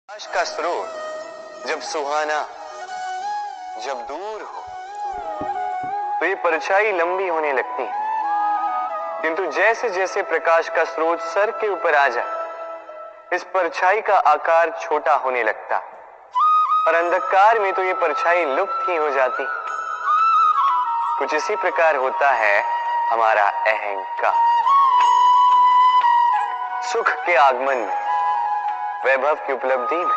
प्रकाश का स्रोत जब सुहाना, जब दूर हो तो ये परछाई लंबी होने लगती है, किंतु जैसे जैसे प्रकाश का स्रोत सर के ऊपर आ जाए, इस परछाई का आकार छोटा होने लगता है और अंधकार में तो ये परछाई लुप्त ही हो जाती। कुछ इसी प्रकार होता है हमारा अहंकार। सुख के आगमन में, वैभव की उपलब्धि में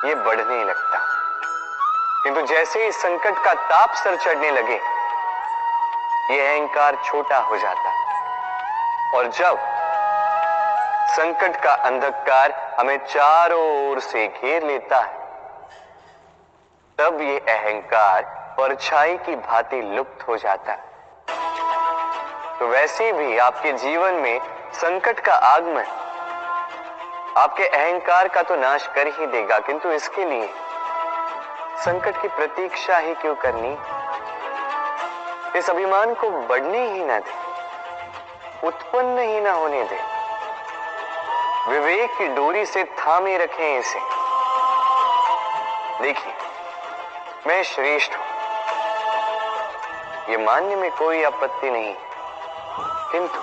ये बढ़ने लगता, किंतु जैसे ही संकट का ताप सर चढ़ने लगे, ये अहंकार छोटा हो जाता और जब संकट का अंधकार हमें चारों ओर से घेर लेता है, तब ये अहंकार परछाई की भांति लुप्त हो जाता है। तो वैसे भी आपके जीवन में संकट का आगमन आपके अहंकार का तो नाश कर ही देगा, किंतु इसके लिए संकट की प्रतीक्षा ही क्यों करनी? इस अभिमान को बढ़ने ही ना दे, उत्पन्न ही ना होने दे। विवेक की डोरी से थामे रखें इसे। देखिए, मैं श्रेष्ठ हूं, ये मानने में कोई आपत्ति नहीं, किंतु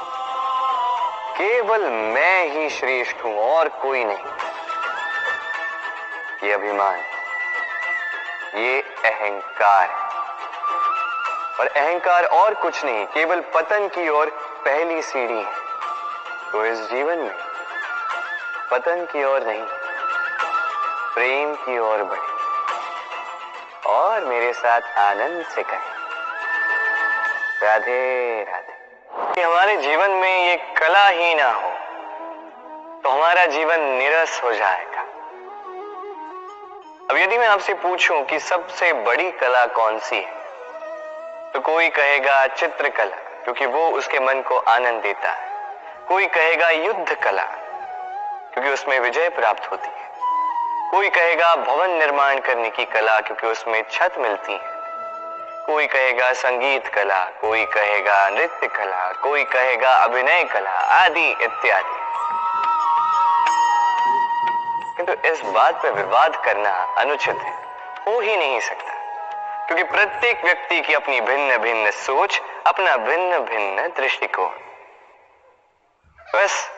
केवल मैं ही श्रेष्ठ हूं और कोई नहीं। ये अभिमान, ये अहंकार है, और अहंकार और कुछ नहीं, केवल पतन की ओर पहली सीढ़ी है। तो इस जीवन में पतन की ओर नहीं, प्रेम की ओर बढ़े और मेरे साथ आनंद से कहें राधे राधे। कि हमारे जीवन में ये कला ही ना हो तो हमारा जीवन निरस हो जाएगा। अब यदि मैं आपसे पूछूं कि सबसे बड़ी कला कौन सी है, तो कोई कहेगा चित्रकला, क्योंकि वो उसके मन को आनंद देता है। कोई कहेगा युद्ध कला, क्योंकि उसमें विजय प्राप्त होती है। कोई कहेगा भवन निर्माण करने की कला, क्योंकि उसमें छत मिलती है। कोई कहेगा संगीत कला, कोई कहेगा नृत्य कला, कोई कहेगा अभिनय कला आदि इत्यादि। किंतु इस बात पर विवाद करना अनुचित है, हो ही नहीं सकता, क्योंकि प्रत्येक व्यक्ति की अपनी भिन्न भिन्न सोच, अपना भिन्न भिन्न दृष्टिकोण। बस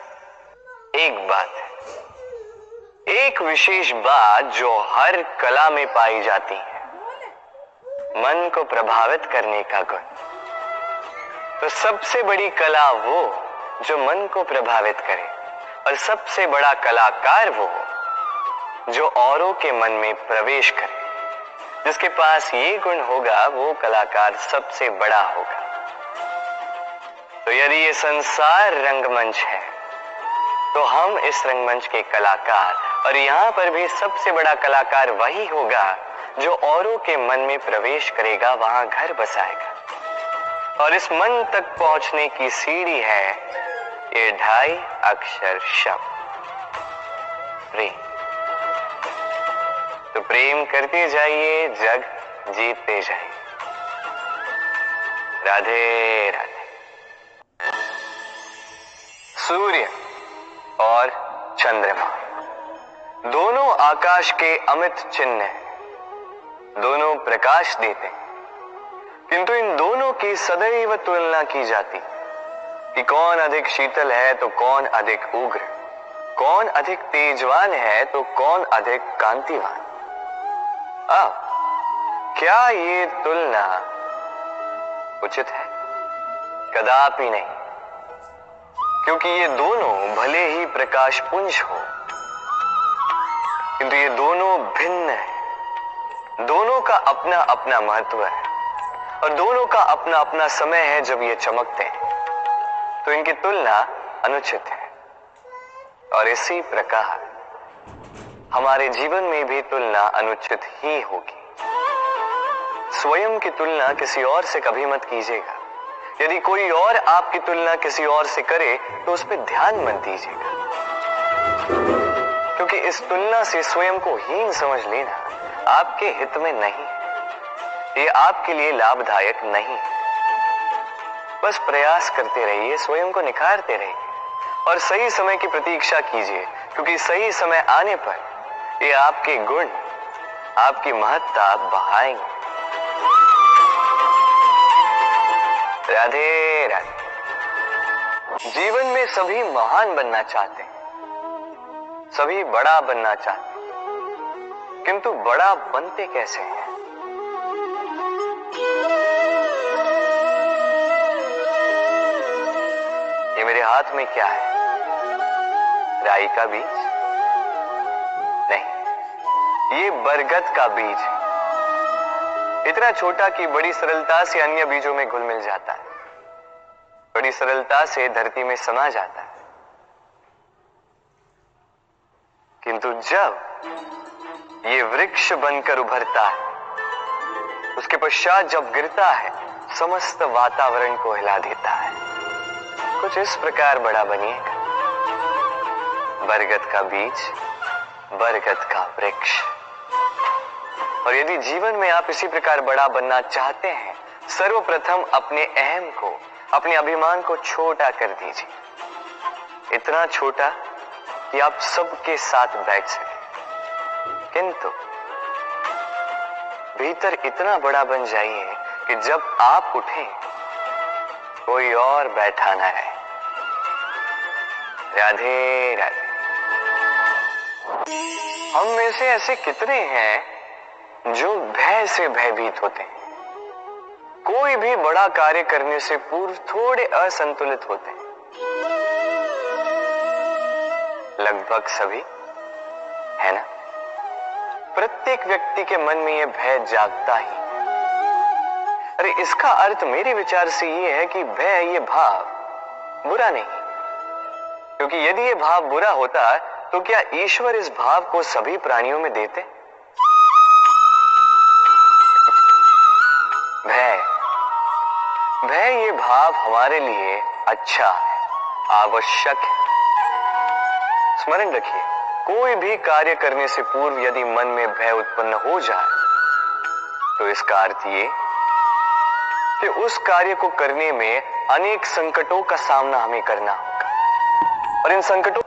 एक बात है, एक विशेष बात जो हर कला में पाई जाती है, मन को प्रभावित करने का गुण। तो सबसे बड़ी कला वो जो मन को प्रभावित करे, और सबसे बड़ा कलाकार वो जो औरों के मन में प्रवेश करे। जिसके पास ये गुण होगा वो कलाकार सबसे बड़ा होगा। तो यदि ये संसार रंगमंच है तो हम इस रंगमंच के कलाकार, और यहां पर भी सबसे बड़ा कलाकार वही होगा जो औरों के मन में प्रवेश करेगा, वहां घर बसाएगा। और इस मन तक पहुंचने की सीढ़ी है ये 2.5 अक्षर शब्द प्रेम। तो प्रेम करते जाइए, जग जीतते जाइए। राधे राधे। सूर्य और चंद्रमा दोनों आकाश के अमित चिन्ह हैं, दोनों प्रकाश देते हैं, किंतु इन दोनों की सदैव तुलना की जाती कि कौन अधिक शीतल है तो कौन अधिक उग्र, कौन अधिक तेजवान है तो कौन अधिक कांतिवान। क्या ये तुलना उचित है? कदापि नहीं, क्योंकि ये दोनों भले ही प्रकाश पुंज हो, किंतु ये दोनों भिन्न है। दोनों का अपना अपना महत्व है और दोनों का अपना अपना समय है जब ये चमकते हैं, तो इनकी तुलना अनुचित है। और इसी प्रकार हमारे जीवन में भी तुलना अनुचित ही होगी। स्वयं की तुलना किसी और से कभी मत कीजिएगा। यदि कोई और आपकी तुलना किसी और से करे तो उस पर ध्यान मत दीजिएगा, क्योंकि इस तुलना से स्वयं को हीन समझ लेना आपके हित में नहीं है, ये आपके लिए लाभदायक नहीं है। बस प्रयास करते रहिए, स्वयं को निखारते रहिए और सही समय की प्रतीक्षा कीजिए क्योंकि सही समय आने पर ये आपके गुण, आपकी महत्ता बढ़ाएंगे। राधे राधे। जीवन में सभी महान बनना चाहते हैं, सभी बड़ा बनना चाहते हैं, किंतु बड़ा बनते कैसे हैं? ये मेरे हाथ में क्या है? राई का बीज? नहीं, ये बरगद का बीज है। इतना छोटा कि बड़ी सरलता से अन्य बीजों में घुल मिल जाता है, बड़ी सरलता से धरती में समा जाता है। किंतु जब ये वृक्ष बनकर उभरता है, उसके पश्चात जब गिरता है, समस्त वातावरण को हिला देता है। कुछ इस प्रकार बड़ा बनिएगा, बरगद का बीज, बरगद का वृक्ष। और यदि जीवन में आप इसी प्रकार बड़ा बनना चाहते हैं, सर्वप्रथम अपने अहम को, अपने अभिमान को छोटा कर दीजिए, इतना छोटा कि आप सबके साथ बैठ सके। किंतु भीतर इतना बड़ा बन जाइए कि जब आप उठें कोई और बैठा ना रहे। राधे राधे। हम में से ऐसे कितने हैं जो भय से भयभीत होते हैं, कोई भी बड़ा कार्य करने से पूर्व थोड़े असंतुलित होते हैं। लगभग सभी, है ना? प्रत्येक व्यक्ति के मन में यह भय जागता ही। अरे इसका अर्थ मेरे विचार से यह है कि भय, ये भाव बुरा नहीं, क्योंकि यदि ये भाव बुरा होता तो क्या ईश्वर इस भाव को सभी प्राणियों में देते? भय, भय ये भाव हमारे लिए अच्छा है, आवश्यक है। स्मरण रखिए, कोई भी कार्य करने से पूर्व यदि मन में भय उत्पन्न हो जाए तो इसका अर्थ ये कि उस कार्य को करने में अनेक संकटों का सामना हमें करना होगा, और इन संकटों